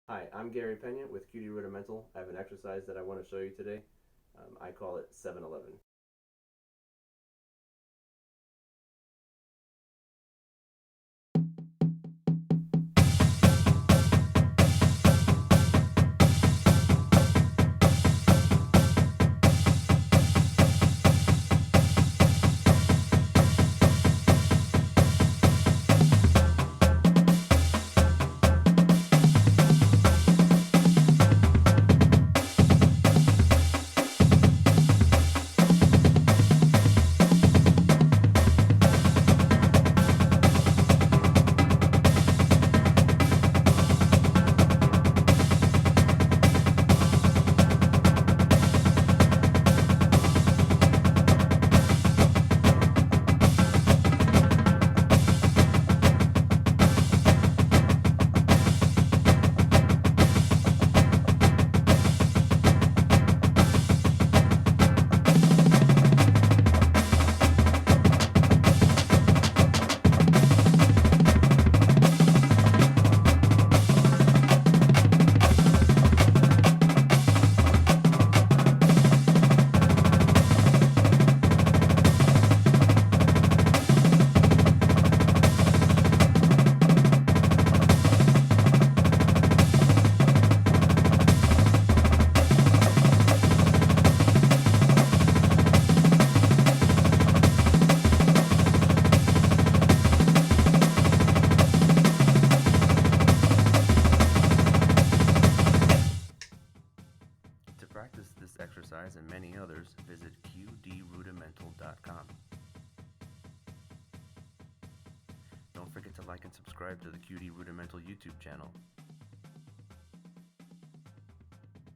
Hi, I'm Gary Peña with QDRudimental. I have an exercise that I want to show you today. I call it 7-Eleven. To practice this exercise and many others, visit QDRudimental.com. Don't forget to like and subscribe to the QD Rudimental YouTube channel.